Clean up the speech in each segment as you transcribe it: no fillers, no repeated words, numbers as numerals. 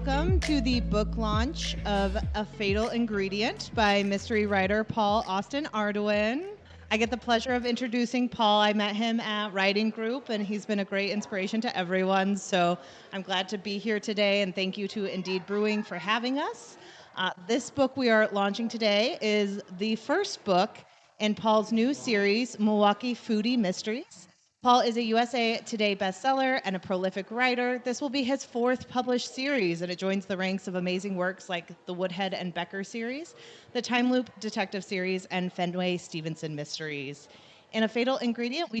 welcome to the book launch of A Fatal Ingredient by mystery writer Paul Austin Ardoin. I get the pleasure of introducing Paul. I met him at Writing Group, and he's been a great inspiration to everyone. So I'm glad to be here today, and thank you to Indeed Brewing for having us. This book we are launching today is the first book in Paul's new series, Milwaukee Foodie Mysteries. Paul is a USA Today bestseller and a prolific writer. This will be his fourth published series, and it joins the ranks of amazing works like the Woodhead and Becker series, the Time Loop Detective series, and Fenway Stevenson Mysteries. In A Fatal Ingredient, we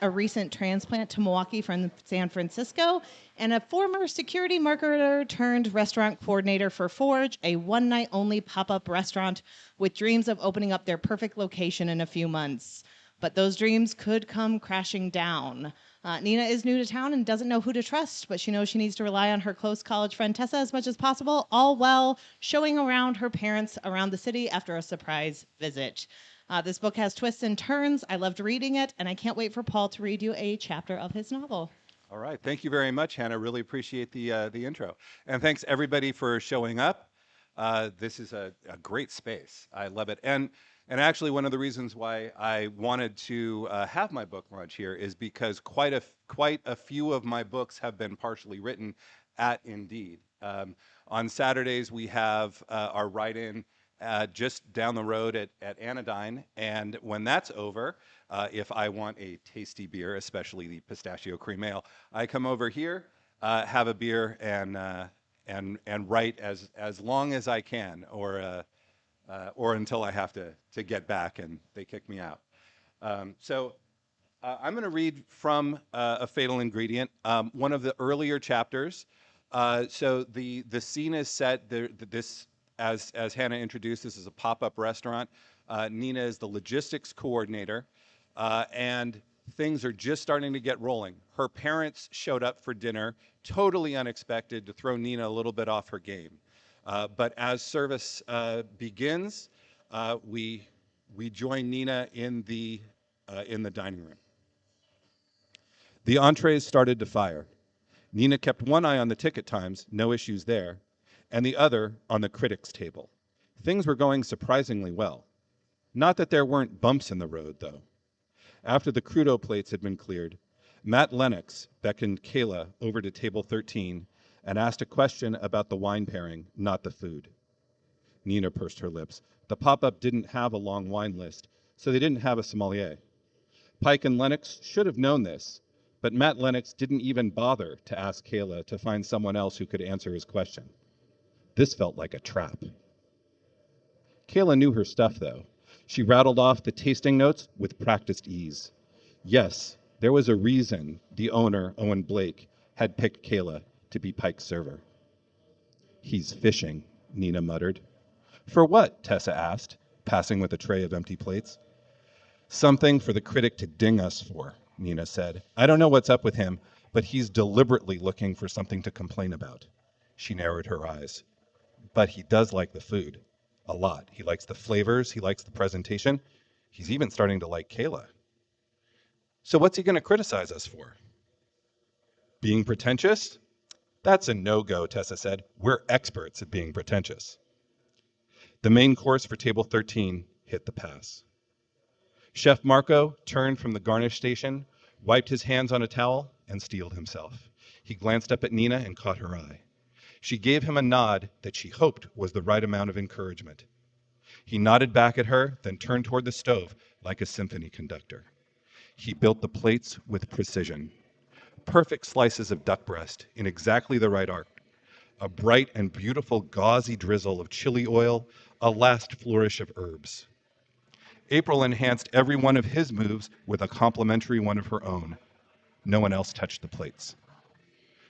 a recent transplant to Milwaukee from San Francisco, and a former security marketer turned restaurant coordinator for Forge, a one-night-only pop-up restaurant with dreams of opening up their perfect location in a few months. But those dreams could come crashing down. Nina is new to town and doesn't know who to trust, but she knows she needs to rely on her close college friend Tessa as much as possible, all while showing around her parents around the city after a surprise visit. This book has twists and turns. I loved reading it, and I can't wait for Paul to read you a chapter of his novel. All right. Thank you very much, Hannah. Really appreciate the intro. And thanks, everybody, for showing up. This is a great space. I love it. And actually, one of the reasons why I wanted to have my book launch here is because quite a few of my books have been partially written at Indeed. On Saturdays, we have our write-in just down the road at Anodyne, and when that's over, if I want a tasty beer, especially the pistachio cream ale, I come over here, have a beer, and write as long as I can, or until I have to get back and they kick me out. So I'm going to read from A Fatal Ingredient, one of the earlier chapters. So the scene is set. This, as Hannah introduced, this is a pop-up restaurant. Nina is the logistics coordinator, and things are just starting to get rolling. Her parents showed up for dinner, totally unexpected, to throw Nina a little bit off her game. But as service begins, we join Nina in the dining room. The entrees started to fire. Nina kept one eye on the ticket times, no issues there, and the other on the critics' table. Things were going surprisingly well. Not that there weren't bumps in the road, though. After the crudo plates had been cleared, Matt Lennox beckoned Kayla over to table 13 and asked a question about the wine pairing, not the food. Nina pursed her lips. The pop-up didn't have a long wine list, so they didn't have a sommelier. Pike and Lennox should have known this, but Matt Lennox didn't even bother to ask Kayla to find someone else who could answer his question. This felt like a trap. Kayla knew her stuff, though. She rattled off the tasting notes with practiced ease. Yes, there was a reason the owner, Owen Blake, had picked Kayla to be Pike's server. He's fishing, Nina muttered. For what? Tessa asked, passing with a tray of empty plates. Something for the critic to ding us for, Nina said. I don't know what's up with him, but he's deliberately looking for something to complain about. She narrowed her eyes. But he does like the food. A lot. He likes the flavors. He likes the presentation. He's even starting to like Kayla. So what's he going to criticize us for? Being pretentious? That's a no-go, Tessa said. We're experts at being pretentious. The main course for table 13 hit the pass. Chef Marco turned from the garnish station, wiped his hands on a towel, and steeled himself. He glanced up at Nina and caught her eye. She gave him a nod that she hoped was the right amount of encouragement. He nodded back at her, then turned toward the stove like a symphony conductor. He built the plates with precision. Perfect slices of duck breast in exactly the right arc. A bright and beautiful gauzy drizzle of chili oil, a last flourish of herbs. April enhanced every one of his moves with a complimentary one of her own. No one else touched the plates.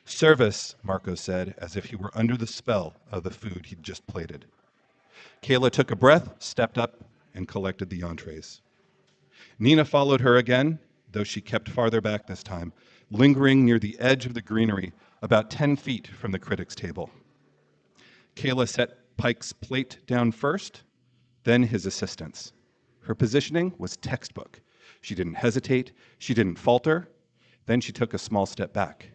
Service, Marco said, as if he were under the spell of the food he'd just plated. Kayla took a breath, stepped up, and collected the entrees. Nina followed her again, though she kept farther back this time, lingering near the edge of the greenery, about 10 feet from the critics' table. Kayla set Pike's plate down first, then his assistant's. Her positioning was textbook. She didn't hesitate, she didn't falter, then she took a small step back.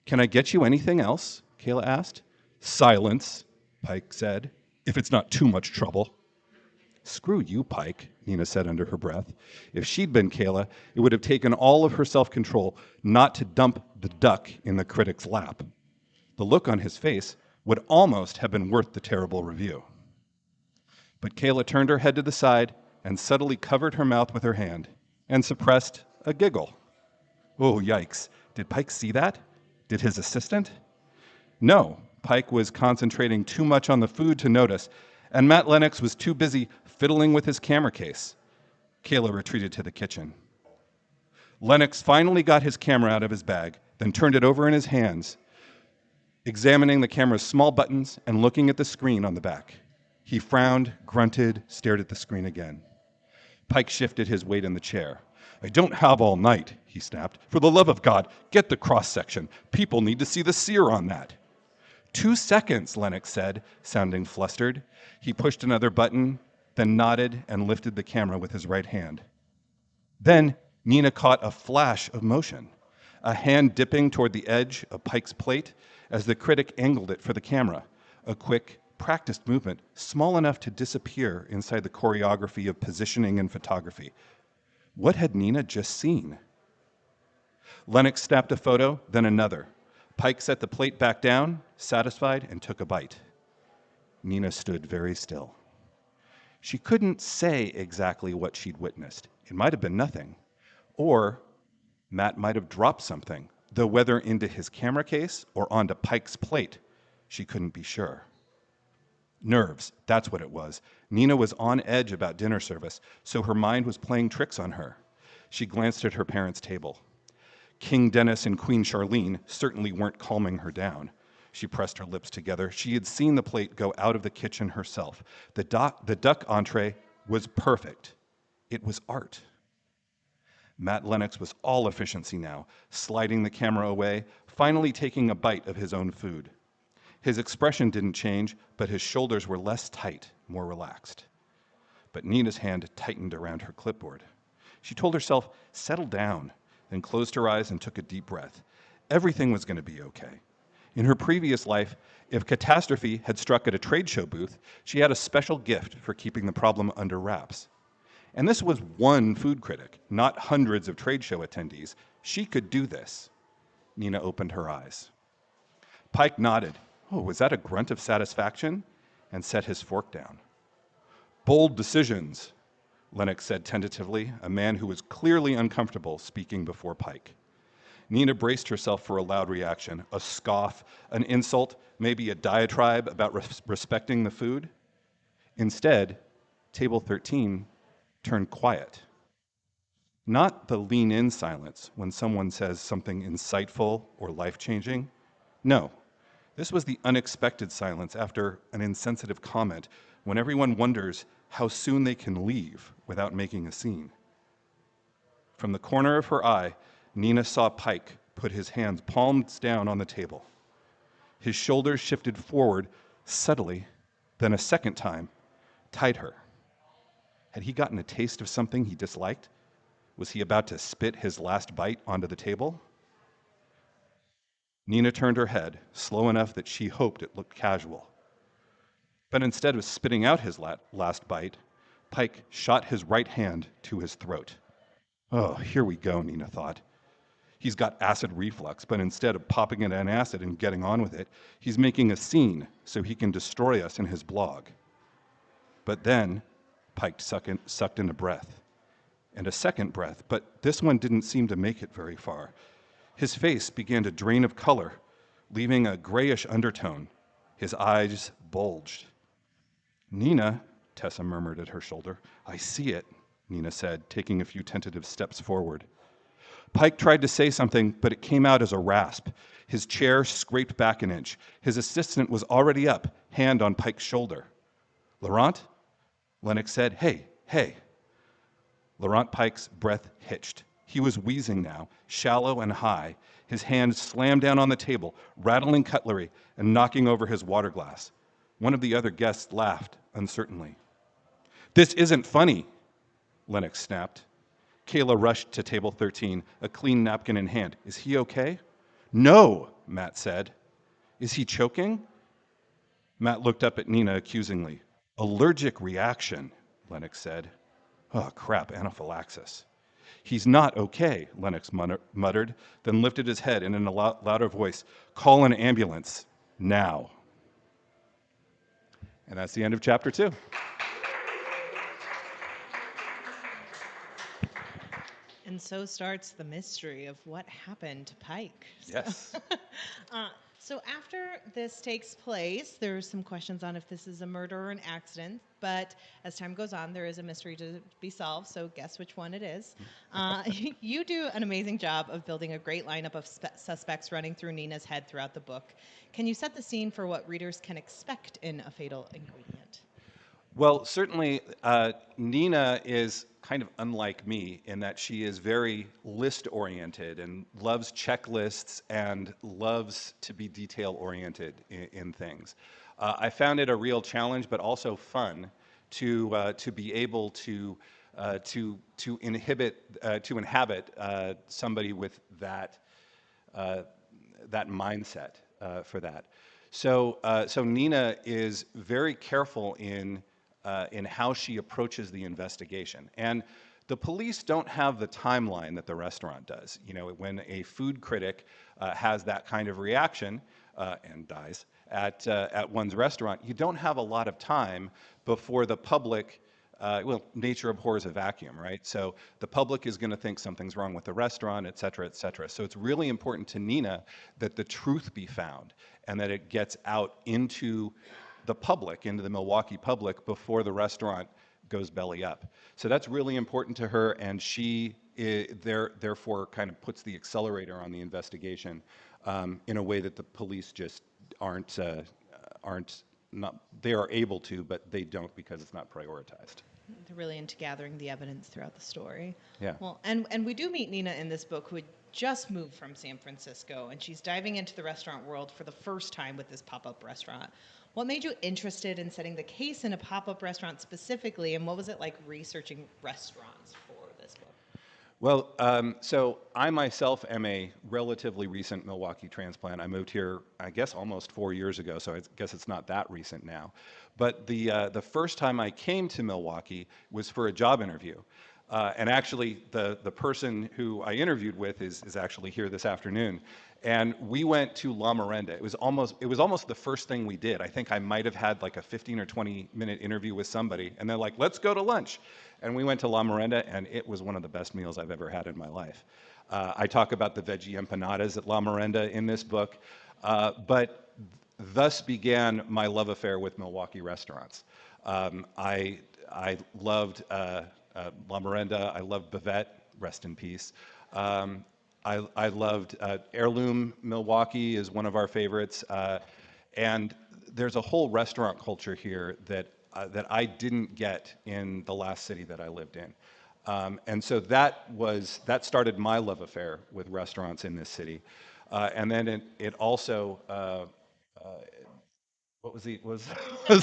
Can I get you anything else? Kayla asked. Silence, Pike said, if it's not too much trouble. Screw you, Pike, Nina said under her breath. If she'd been Kayla, it would have taken all of her self-control not to dump the duck in the critic's lap. The look on his face would almost have been worth the terrible review. But Kayla turned her head to the side and subtly covered her mouth with her hand and suppressed a giggle. Oh, yikes. Did Pike see that? Did his assistant? No, Pike was concentrating too much on the food to notice, and Matt Lennox was too busy fiddling with his camera case. Kayla retreated to the kitchen. Lennox finally got his camera out of his bag, then turned it over in his hands, examining the camera's small buttons and looking at the screen on the back. He frowned, grunted, stared at the screen again. Pike shifted his weight in the chair. I don't have all night, he snapped. For the love of God, get the cross-section. People need to see the sear on that. 2 seconds, Lennox said, sounding flustered. He pushed another button, then nodded and lifted the camera with his right hand. Then Nina caught a flash of motion, a hand dipping toward the edge of Pike's plate as the critic angled it for the camera, a quick, practiced movement, small enough to disappear inside the choreography of positioning and photography. What had Nina just seen? Lennox snapped a photo, then another. Pike set the plate back down, satisfied, and took a bite. Nina stood very still. She couldn't say exactly what she'd witnessed. It might have been nothing. Or Matt might have dropped something, though whether into his camera case or onto Pike's plate, she couldn't be sure. Nerves, that's what it was. Nina was on edge about dinner service, so her mind was playing tricks on her. She glanced at her parents' table. King Dennis and Queen Charlene certainly weren't calming her down. She pressed her lips together. She had seen the plate go out of the kitchen herself. The duck entree was perfect. It was art. Matt Lennox was all efficiency now, sliding the camera away, finally taking a bite of his own food. His expression didn't change, but his shoulders were less tight, more relaxed. But Nina's hand tightened around her clipboard. She told herself, settle down, then closed her eyes and took a deep breath. Everything was going to be okay. In her previous life, if catastrophe had struck at a trade show booth, she had a special gift for keeping the problem under wraps. And this was one food critic, not hundreds of trade show attendees. She could do this. Nina opened her eyes. Pike nodded. Oh, was that a grunt of satisfaction? And set his fork down. Bold decisions, Lennox said tentatively, a man who was clearly uncomfortable speaking before Pike. Nina braced herself for a loud reaction, a scoff, an insult, maybe a diatribe about respecting the food. Instead, table 13 turned quiet. Not the lean-in silence when someone says something insightful or life-changing. No. This was the unexpected silence after an insensitive comment when everyone wonders how soon they can leave without making a scene. From the corner of her eye, Nina saw Pike put his hands palms down on the table. His shoulders shifted forward subtly, then a second time, tighter. Had he gotten a taste of something he disliked? Was he about to spit his last bite onto the table? Nina turned her head, slow enough that she hoped it looked casual. But instead of spitting out his last bite, Pike shot his right hand to his throat. Oh, here we go, Nina thought. He's got acid reflux, but instead of popping it on acid and getting on with it, he's making a scene so he can destroy us in his blog. But then, Pike sucked in a breath, and a second breath, but this one didn't seem to make it very far. His face began to drain of color, leaving a grayish undertone. His eyes bulged. Nina, Tessa murmured at her shoulder. I see it, Nina said, taking a few tentative steps forward. Pike tried to say something, but it came out as a rasp. His chair scraped back an inch. His assistant was already up, hand on Pike's shoulder. Laurent? Lennox said, Hey. Laurent Pike's breath hitched. He was wheezing now, shallow and high. His hand slammed down on the table, rattling cutlery and knocking over his water glass. One of the other guests laughed uncertainly. This isn't funny, Lennox snapped. Kayla rushed to table 13, a clean napkin in hand. Is he okay? No, Matt said. Is he choking? Matt looked up at Nina accusingly. Allergic reaction, Lennox said. Oh, crap, anaphylaxis. He's not okay, Lennox muttered, then lifted his head and in a louder voice, call an ambulance, now. And that's the end of chapter 2. And so starts the mystery of what happened to Pike. Yes. So after this takes place, there's some questions on if this is a murder or an accident. But as time goes on, there is a mystery to be solved. So guess which one it is. You do an amazing job of building a great lineup of suspects running through Nina's head throughout the book. Can you set the scene for what readers can expect in A Fatal Ingredient? Well, certainly Nina is kind of unlike me in that she is very list-oriented and loves checklists and loves to be detail-oriented in things. I found it a real challenge, but also fun to be able to inhabit somebody with that mindset for that. So Nina is very careful in how she approaches the investigation. And the police don't have the timeline that the restaurant does. You know, when a food critic has that kind of reaction and dies at one's restaurant, you don't have a lot of time before the public, well, nature abhors a vacuum, right? So the public is going to think something's wrong with the restaurant, et cetera, et cetera. So it's really important to Nina that the truth be found and that it gets out into the public, into the Milwaukee public, before the restaurant goes belly up. So that's really important to her, and she therefore kind of puts the accelerator on the investigation in a way that the police just aren't not. They are able to, but they don't because it's not prioritized. They're really into gathering the evidence throughout the story. Yeah. Well, and we do meet Nina in this book, who had just moved from San Francisco, and she's diving into the restaurant world for the first time with this pop-up restaurant. What made you interested in setting the case in a pop-up restaurant specifically, and what was it like researching restaurants for this book? Well, so I myself am a relatively recent Milwaukee transplant. I moved here, I guess, almost 4 years ago, so I guess it's not that recent now. But the first time I came to Milwaukee was for a job interview. And actually, the person who I interviewed with is actually here this afternoon. And we went to La Marende. It was almost the first thing we did. I think I might have had like a 15 or 20-minute interview with somebody, and they're like, let's go to lunch. And we went to La Marende, and it was one of the best meals I've ever had in my life. I talk about the veggie empanadas at La Marende in this book, but thus began my love affair with Milwaukee restaurants. I loved La Marende. I loved Bavette, rest in peace. I loved Heirloom Milwaukee is one of our favorites, and there's a whole restaurant culture here that I didn't get in the last city that I lived in, and so that started my love affair with restaurants in this city, and then it also. What was was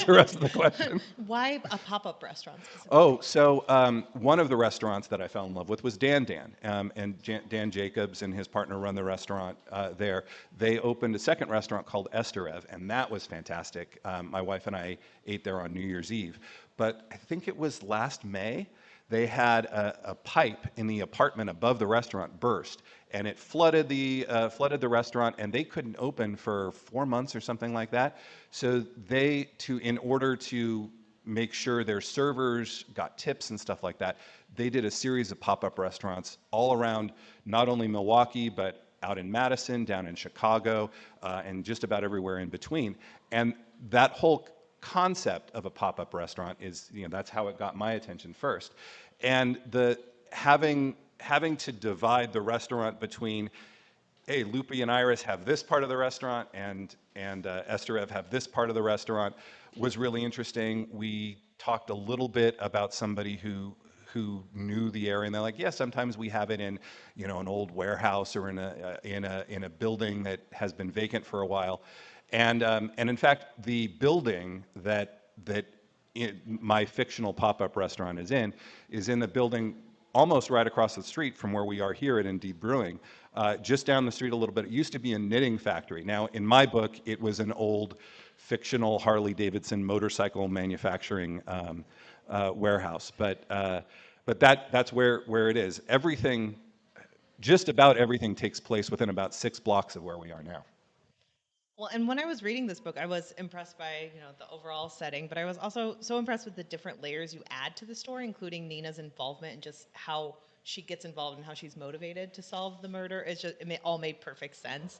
the rest of the question? Why a pop-up restaurant specifically? Oh, so one of the restaurants that I fell in love with was Dan, and Dan Jacobs and his partner run the restaurant there. They opened a second restaurant called EsterEV, and that was fantastic. My wife and I ate there on New Year's Eve. But I think it was last May, they had a pipe in the apartment above the restaurant burst, and it flooded the restaurant, and they couldn't open for 4 months or something like that. So in order to make sure their servers got tips and stuff like that, they did a series of pop-up restaurants all around not only Milwaukee, but out in Madison, down in Chicago, and just about everywhere in between. And that whole concept of a pop-up restaurant is, that's how it got my attention first. And having to divide the restaurant between, hey, Lupe and Iris have this part of the restaurant, and EsterEV have this part of the restaurant, was really interesting. We talked a little bit about somebody who knew the area, and they're like, yeah, sometimes we have it in, an old warehouse or in a building that has been vacant for a while. And in fact, the building that my fictional pop-up restaurant is in the building almost right across the street from where we are here at Indeed Brewing, just down the street a little bit. It used to be a knitting factory. Now, in my book, it was an old fictional Harley Davidson motorcycle manufacturing warehouse. But that's where it is. Everything, just about everything, takes place within about 6 blocks of where we are now. Well, and when I was reading this book, I was impressed by, the overall setting, but I was also so impressed with the different layers you add to the story, including Nina's involvement and just how she gets involved and how she's motivated to solve the murder. All made perfect sense.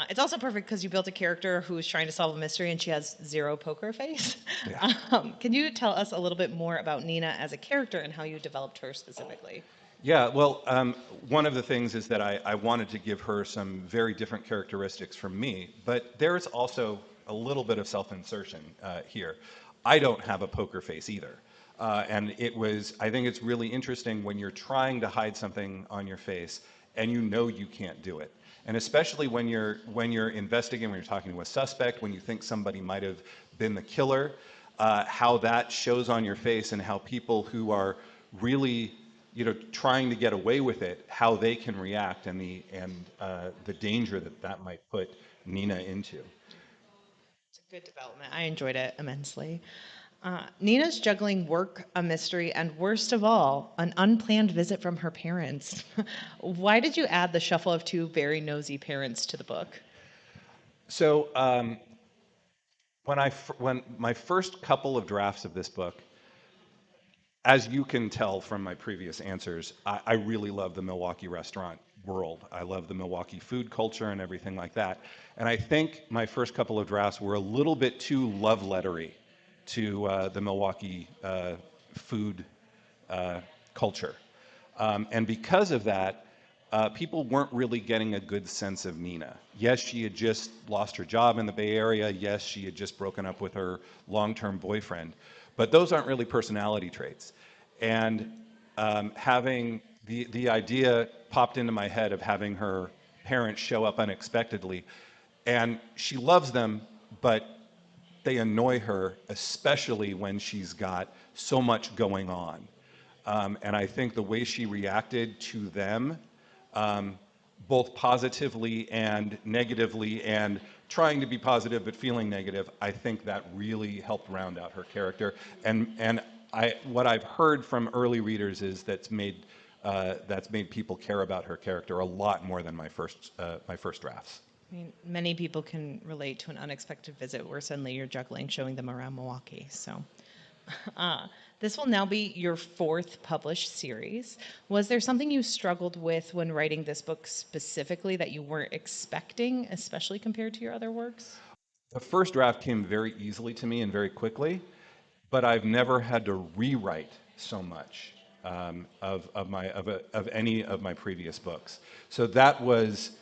It's also perfect because you built a character who is trying to solve a mystery and she has zero poker face. Yeah. Can you tell us a little bit more about Nina as a character and how you developed her specifically? Yeah, well, one of the things is that I wanted to give her some very different characteristics from me, but there's also a little bit of self-insertion here. I don't have a poker face either. And I think it's really interesting when you're trying to hide something on your face and you know you can't do it. And especially when you're investigating, when you're talking to a suspect, when you think somebody might have been the killer, how that shows on your face and how people who are really trying to get away with it, how they can react and the danger that might put Nina into. It's a good development. I enjoyed it immensely. Nina's juggling work, a mystery, and worst of all, an unplanned visit from her parents. Why did you add the shuffle of two very nosy parents to the book? So when my first couple of drafts of this book, as you can tell from my previous answers, I really love the Milwaukee restaurant world. I love the Milwaukee food culture and everything like that. And I think my first couple of drafts were a little bit too love lettery to the Milwaukee food culture. And because of that, people weren't really getting a good sense of Nina. Yes, she had just lost her job in the Bay Area. Yes, she had just broken up with her long-term boyfriend. But those aren't really personality traits. And having the idea popped into my head of having her parents show up unexpectedly. And she loves them, but they annoy her, especially when she's got so much going on. And I think the way she reacted to them, both positively and negatively, and trying to be positive but feeling negative, I think that really helped round out her character. And what I've heard from early readers is that's made people care about her character a lot more than my first drafts. I mean, many people can relate to an unexpected visit where suddenly you're juggling, showing them around Milwaukee. So this will now be your 4th published series. Was there something you struggled with when writing this book specifically that you weren't expecting, especially compared to your other works? The first draft came very easily to me and very quickly, but I've never had to rewrite so much of any of my previous books. So that was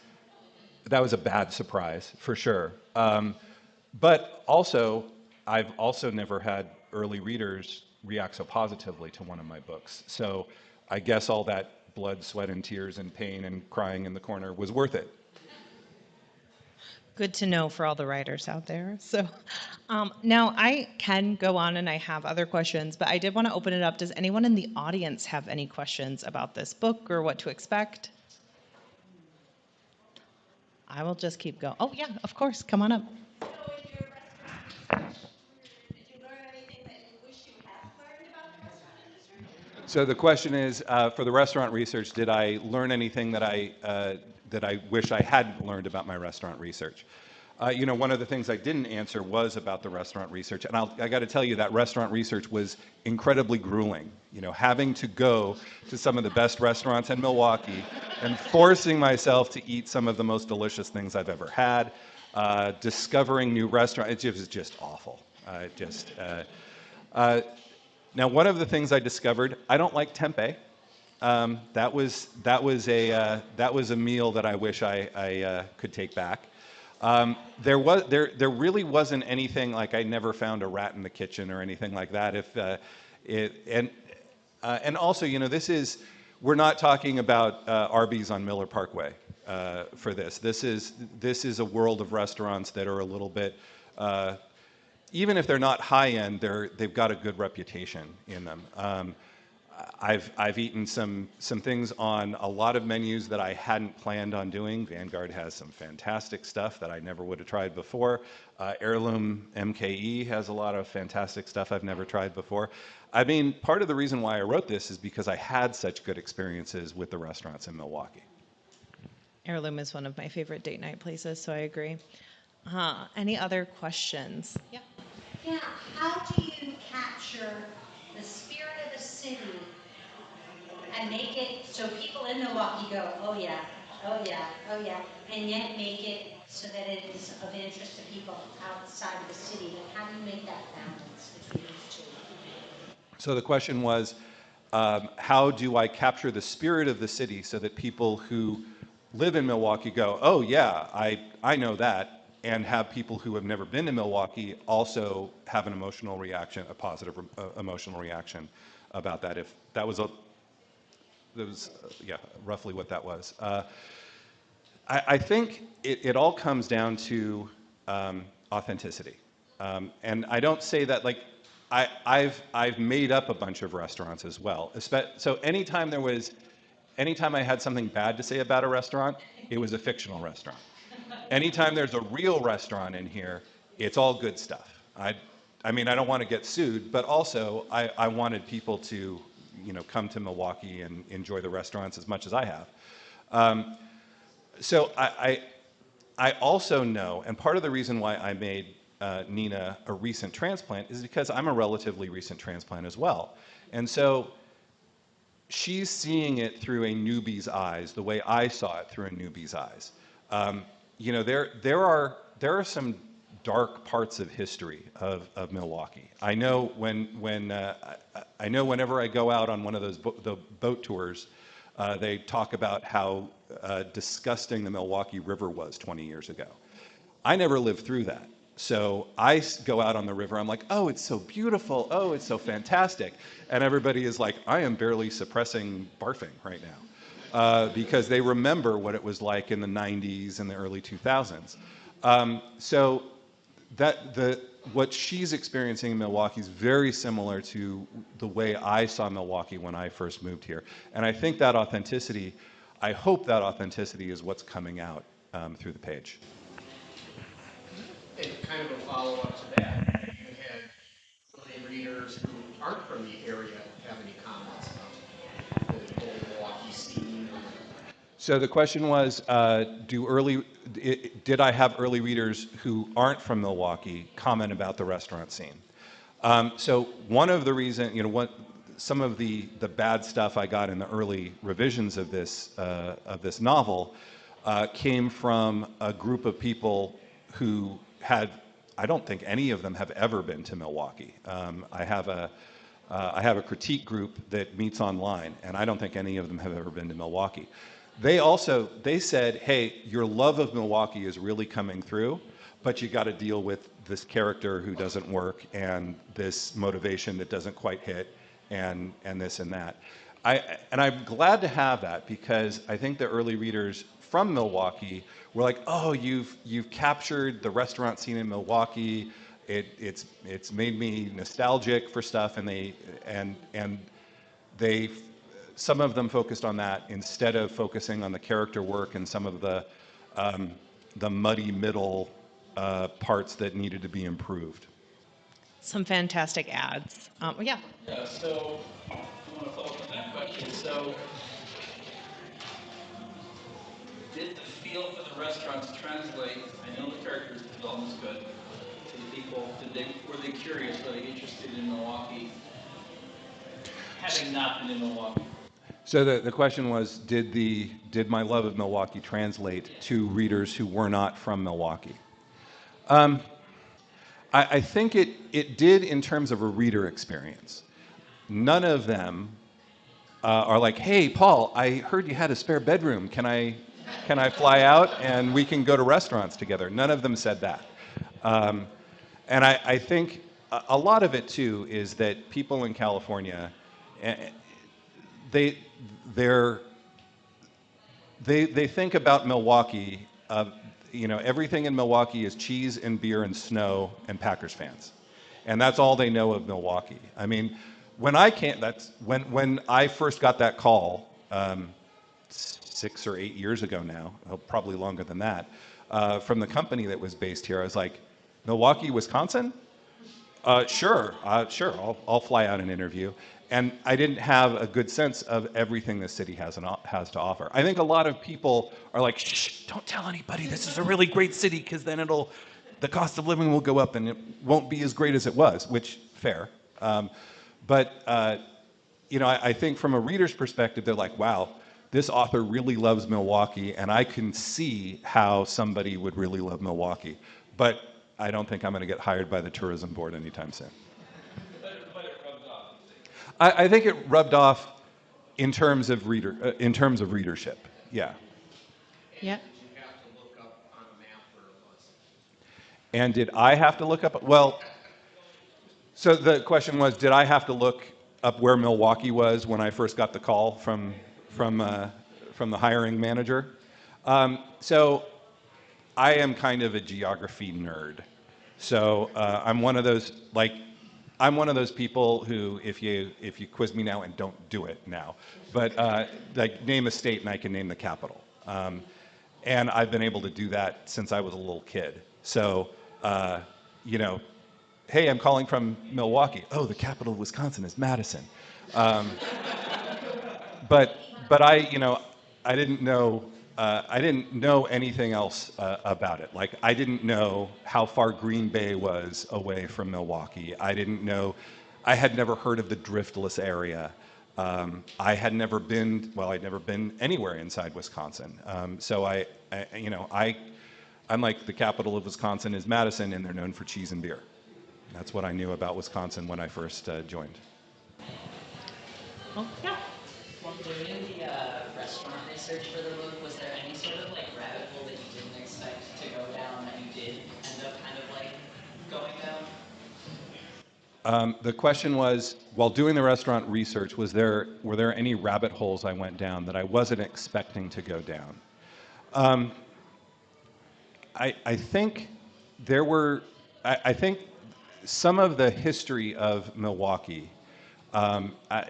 a bad surprise for sure. But also, I've also never had early readers react so positively to one of my books. So I guess all that blood, sweat, and tears and pain and crying in the corner was worth it. Good to know for all the writers out there. So now I can go on and I have other questions, but I did want to open it up. Does anyone in the audience have any questions about this book or what to expect? I will just keep going. Oh, yeah, of course. Come on up. So in your restaurant research, did you learn anything that you wish you had learned about the restaurant industry? So the question is, for the restaurant research, did I learn anything that I wish I hadn't learned about my restaurant research? One of the things I didn't answer was about the restaurant research, and I got to tell you that restaurant research was incredibly grueling. Having to go to some of the best restaurants in Milwaukee and forcing myself to eat some of the most delicious things I've ever had, discovering new restaurants. It was just awful. Now, one of the things I discovered, I don't like tempeh. That was a meal that I wish I could take back. There really wasn't anything, like I never found a rat in the kitchen or anything like that. And also, we're not talking about Arby's on Miller Parkway for this. This is a world of restaurants that are a little bit, even if they're not high end, they've got a good reputation in them. I've eaten some things on a lot of menus that I hadn't planned on doing. Vanguard has some fantastic stuff that I never would have tried before. Heirloom MKE has a lot of fantastic stuff I've never tried before. I mean, part of the reason why I wrote this is because I had such good experiences with the restaurants in Milwaukee. Heirloom is one of my favorite date night places, so I agree. Any other questions? Yeah. Yeah, how do you capture the spirit of the city and make it so people in Milwaukee go, oh yeah, oh yeah, oh yeah, and yet make it so that it is of interest to people outside of the city? Like, how do you make that balance between these two? So the question was, how do I capture the spirit of the city so that people who live in Milwaukee go, oh yeah, I know that, and have people who have never been to Milwaukee also have an emotional reaction, a positive emotional reaction about that. If that was yeah, roughly what that was. I think it all comes down to authenticity. And I don't say that like, I've made up a bunch of restaurants as well. So anytime I had something bad to say about a restaurant, it was a fictional restaurant. Anytime there's a real restaurant in here, it's all good stuff. I mean, I don't want to get sued, but also I wanted people to, come to Milwaukee and enjoy the restaurants as much as I have. So I also know, and part of the reason why I made Nina a recent transplant is because I'm a relatively recent transplant as well. And so she's seeing it through a newbie's eyes, the way I saw it through a newbie's eyes. There are some dark parts of history of Milwaukee. I know I know whenever I go out on one of those the boat tours, they talk about how disgusting the Milwaukee River was 20 years ago. I never lived through that. So I go out on the river, I'm like, oh, it's so beautiful, oh, it's so fantastic. And everybody is like, I am barely suppressing barfing right now. Because they remember what it was like in the 90s and the early 2000s. So what she's experiencing in Milwaukee is very similar to the way I saw Milwaukee when I first moved here. And I think that authenticity, I hope that authenticity is what's coming out through the page. And kind of a follow-up to that, you had early readers who aren't from the area have any comments about the whole Milwaukee scene? So the question was, did I have early readers who aren't from Milwaukee comment about the restaurant scene? So one of the reasons, some of the bad stuff I got in the early revisions of this novel came from a group of people who I don't think any of them have ever been to Milwaukee. I have a critique group that meets online, and I don't think any of them have ever been to Milwaukee. They said, hey, your love of Milwaukee is really coming through, but you got to deal with this character who doesn't work and this motivation that doesn't quite hit and this and that. I'm glad to have that because I think the early readers from Milwaukee were like, oh, you've captured the restaurant scene in Milwaukee. It's made me nostalgic for stuff, and they some of them focused on that instead of focusing on the character work and some of the muddy middle parts that needed to be improved. Some fantastic ads. Yeah. Yeah, so I want to follow up on that question. So, did the feel for the restaurants translate? I know the character development is good. To the people, were they curious? Were they interested in Milwaukee? Having not been in Milwaukee. So the question was, did my love of Milwaukee translate to readers who were not from Milwaukee? I think it did in terms of a reader experience. None of them are like, hey, Paul, I heard you had a spare bedroom. Can I fly out and we can go to restaurants together? None of them said that. And I think a lot of it, too, is that people in California, they think about Milwaukee. Everything in Milwaukee is cheese and beer and snow and Packers fans, and that's all they know of Milwaukee. I mean, when I came, that's when I first got that call 6 or 8 years ago now, probably longer than that, from the company that was based here. I was like, Milwaukee, Wisconsin? Sure, I'll fly out and interview. And I didn't have a good sense of everything the city has to offer. I think a lot of people are like, shh, don't tell anybody this is a really great city, because then the cost of living will go up and it won't be as great as it was, which, fair. But I think from a reader's perspective, they're like, wow, this author really loves Milwaukee, and I can see how somebody would really love Milwaukee. But I don't think I'm going to get hired by the tourism board anytime soon. But it rubbed off. I think it rubbed off in terms of readership. Yeah. Yeah. Did you have to look up on a map where it was? And did I have to look up? Well, so the question was, did I have to look up where Milwaukee was when I first got the call from the hiring manager? So I am kind of a geography nerd. So I'm one of those people who, if you quiz me now, and don't do it now, but like name a state and I can name the capital. And I've been able to do that since I was a little kid. So, hey, I'm calling from Milwaukee. Oh, the capital of Wisconsin is Madison. But I didn't know anything else about it. Like, I didn't know how far Green Bay was away from Milwaukee. I had never heard of the Driftless area. I had never been, I'd never been anywhere inside Wisconsin. So I'm like, the capital of Wisconsin is Madison, and they're known for cheese and beer. That's what I knew about Wisconsin when I first joined. Oh, yeah. While doing the restaurant research for the book, was there any sort of like rabbit hole that you didn't expect to go down that you did end up kind of like going down? The question was, while doing the restaurant research, were there any rabbit holes I went down that I wasn't expecting to go down? I think there were. I think some of the history of Milwaukee.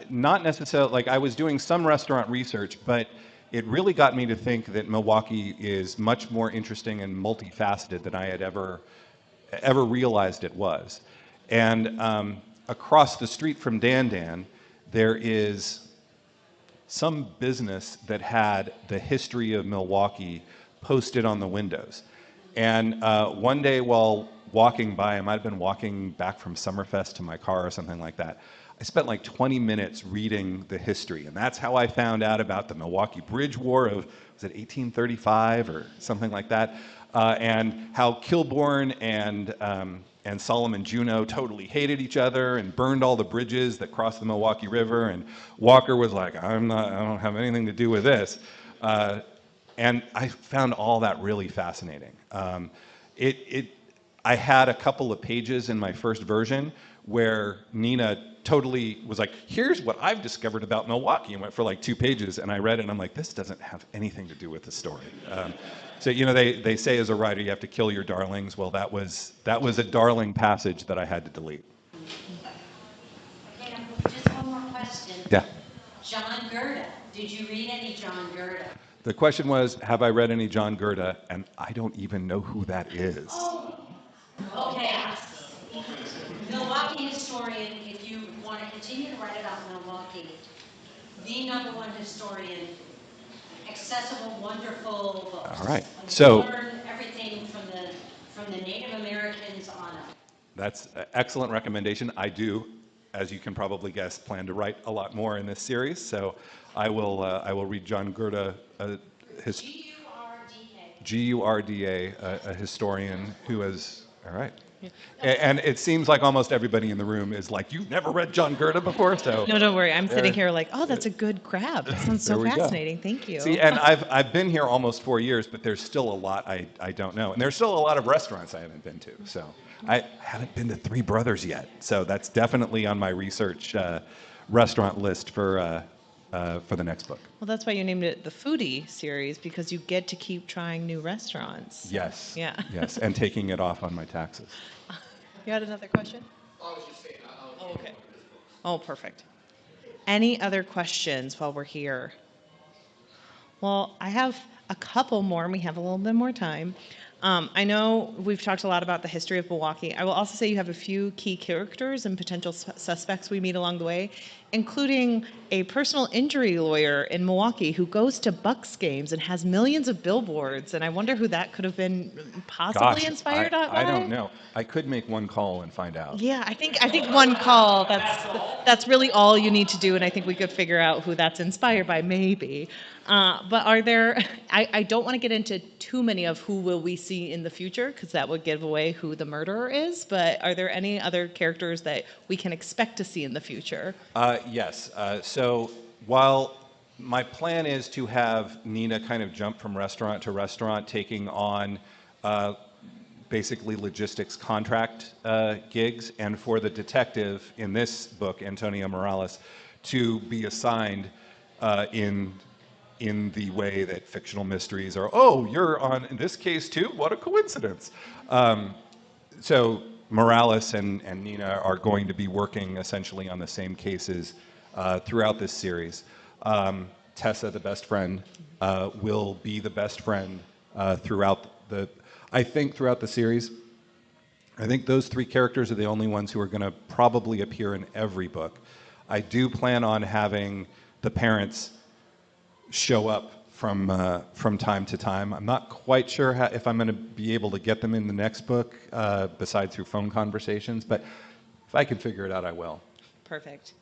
Not necessarily, like, I was doing some restaurant research, but it really got me to think that Milwaukee is much more interesting and multifaceted than I had ever realized it was. And across the street from Dan, there is some business that had the history of Milwaukee posted on the windows. And one day while walking by, I might have been walking back from Summerfest to my car or something like that, I spent like 20 minutes reading the history, and that's how I found out about the Milwaukee Bridge War of, was it 1835 or something like that, and how Kilbourne and Solomon Juneau totally hated each other and burned all the bridges that crossed the Milwaukee River, and Walker was like, I don't have anything to do with this. And I found all that really fascinating. I had a couple of pages in my first version where Nina totally was like, here's what I've discovered about Milwaukee, and went for like 2 pages, and I read it, and I'm like, this doesn't have anything to do with the story. So they say as a writer you have to kill your darlings. Well, that was a darling passage that I had to delete. Okay, just one more question. Yeah. John Gurda. Did you read any John Gurda? The question was, have I read any John Gurda? And I don't even know who that is. Okay. Milwaukee historian, if you want to continue to write about Milwaukee, the #1 historian, accessible, wonderful books. All right. You So learn everything from the Native Americans on up. that's an excellent recommendation. I do, as you can probably guess, plan to write a lot more in this series. So I will read John Gurda, Gurda, a historian who is, all right. And it seems like almost everybody in the room is like, you've never read John Gurda before? So No, don't worry. I'm sitting here like, oh, that's a good grab. That sounds so There we go. fascinating. Thank you. See, and I've been here almost 4 years, but there's still a lot I don't know. And there's still a lot of restaurants I haven't been to. So I haven't been to Three Brothers yet. So that's definitely on my research restaurant list for the next book. Well, that's why you named it the Foodie series, because you get to keep trying new restaurants. Yes. Yeah. Yes, and taking it off on my taxes. You had another question? I was just saying, Oh, okay. Oh, perfect. Any other questions while we're here? Well, I have a couple more, and we have a little bit more time. I know we've talked a lot about the history of Milwaukee. I will also say you have a few key characters and potential suspects we meet along the way, including a personal injury lawyer in Milwaukee who goes to Bucks games and has millions of billboards. And I wonder who that could have been possibly Gosh, inspired by. I don't know. I could make one call and find out. Yeah, I think one call, that's really all you need to do, and I think we could figure out who that's inspired by, maybe. But are there? I don't want to get into too many of who will we see in the future, because that would give away who the murderer is. But are there any other characters that we can expect to see in the future? Yes. So while my plan is to have Nina kind of jump from restaurant to restaurant, taking on basically logistics contract gigs, and for the detective in this book, Antonio Morales, to be assigned in the way that fictional mysteries are. Oh, you're on this case too? What a coincidence! So Morales and Nina are going to be working essentially on the same cases throughout this series. Tessa, the best friend, will be the best friend throughout the series. I think those three characters are the only ones who are going to probably appear in every book. I do plan on having the parents show up from time to time. I'm not quite sure if I'm going to be able to get them in the next book, besides through phone conversations, but if I can figure it out, I will. Perfect.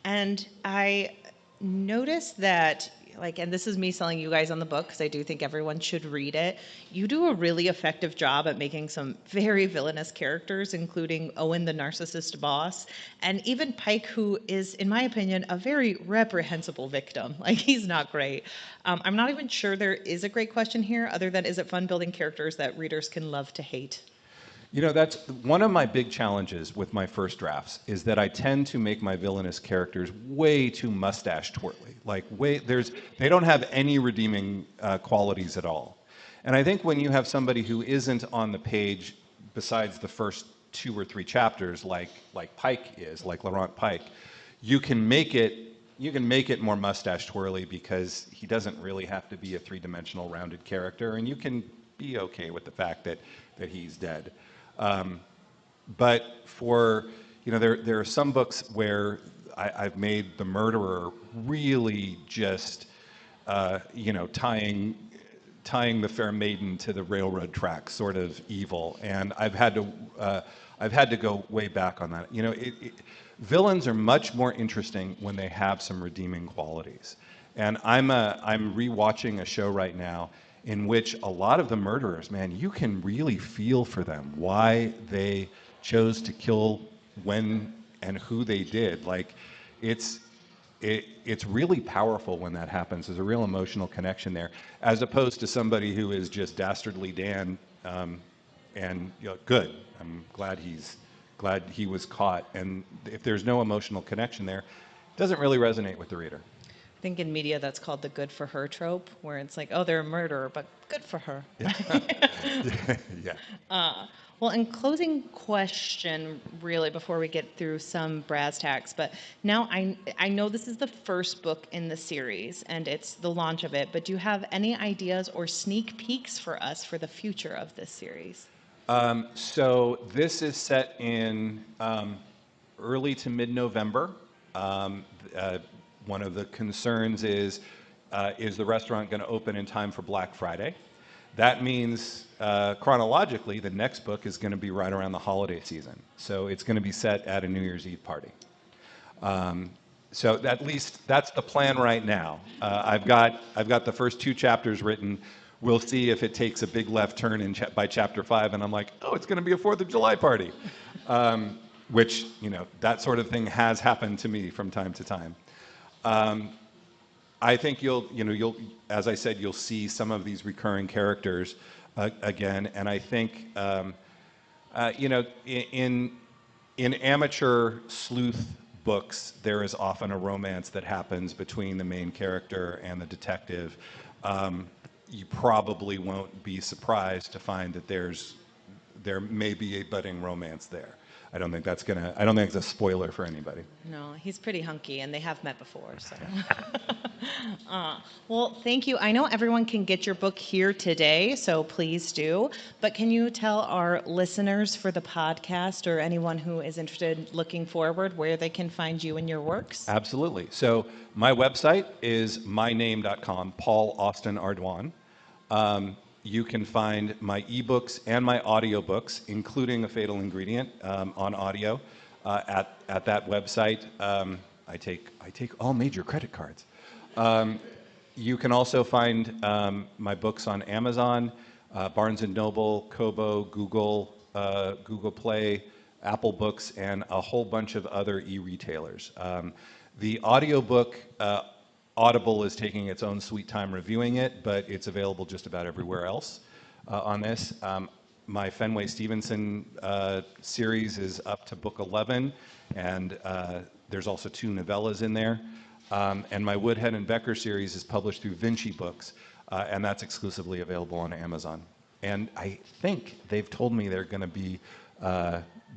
And I noticed that, and this is me selling you guys on the book, because I do think everyone should read it. You do a really effective job at making some very villainous characters, including Owen, the narcissist boss, and even Pike, who is, in my opinion, a very reprehensible victim. He's not great. I'm not even sure there is a great question here, other than, is it fun building characters that readers can love to hate? You know, that's one of my big challenges with my first drafts, is that I tend to make my villainous characters way too mustache twirly. They don't have any redeeming qualities at all. And I think when you have somebody who isn't on the page besides the first 2 or 3 chapters, like Pike is, like Laurent Pike, you can make it more mustache twirly, because he doesn't really have to be a 3-dimensional rounded character, and you can be okay with the fact that he's dead. But for, there are some books where I've made the murderer really just, tying the fair maiden to the railroad track, sort of evil. And I've had to go way back on that. Villains are much more interesting when they have some redeeming qualities. And I'm rewatching a show right now in which a lot of the murderers, man, you can really feel for them, why they chose to kill when and who they did. It's really powerful when that happens. There's a real emotional connection there, as opposed to somebody who is just dastardly Dan, and good. I'm glad he was caught. And if there's no emotional connection there, it doesn't really resonate with the reader. I think in media that's called the good for her trope, where it's like, oh, they're a murderer, but good for her. Yeah. Well, in closing question, really, before we get through some brass tacks, but now I know this is the first book in the series, and it's the launch of it, but do you have any ideas or sneak peeks for us for the future of this series? So this is set in early to mid-November. One of the concerns is the restaurant going to open in time for Black Friday? That means, chronologically, the next book is going to be right around the holiday season. So it's going to be set at a New Year's Eve party. So at least that's the plan right now. I've got the first 2 chapters written. We'll see if it takes a big left turn by chapter 5, and I'm like, oh, it's going to be a 4th of July party, which, that sort of thing has happened to me from time to time. I think you'll, as I said, you'll see some of these recurring characters again, and I think, in amateur sleuth books, there is often a romance that happens between the main character and the detective. You probably won't be surprised to find that there may be a budding romance there. I don't think it's a spoiler for anybody. No, he's pretty hunky, and they have met before. So, well, thank you. I know everyone can get your book here today, so please do. But can you tell our listeners for the podcast or anyone who is interested looking forward where they can find you and your works? Absolutely. So my website is myname.com, Paul Austin Ardoin. You can find my ebooks and my audiobooks, including A Fatal Ingredient, on audio at that website. I take all major credit cards. You can also find my books on Amazon, Barnes & Noble, Kobo, Google, Google Play, Apple Books, and a whole bunch of other e-retailers. The audiobook, Audible is taking its own sweet time reviewing it, but it's available just about everywhere else on this. My Fenway Stevenson series is up to book 11, and there's also 2 novellas in there. And my Woodhead and Becker series is published through Vinci Books, and that's exclusively available on Amazon. And I think they've told me they're going to be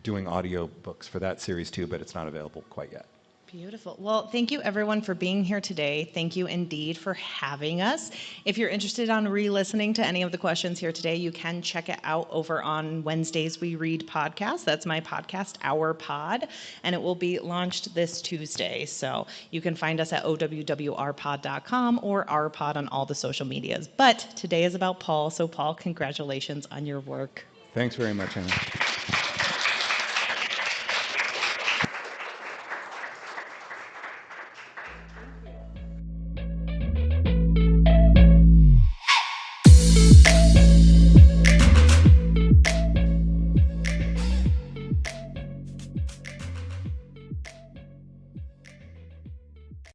doing audio books for that series too, but it's not available quite yet. Beautiful. Well, thank you everyone for being here today. Thank you Indeed for having us. If you're interested on re-listening to any of the questions here today, you can check it out over on Wednesdays We Read podcast. That's my podcast, Our Pod, and it will be launched this Tuesday. So you can find us at OWWRpod.com or Our Pod on all the social medias. But today is about Paul. So Paul, congratulations on your work. Thanks very much, Anna.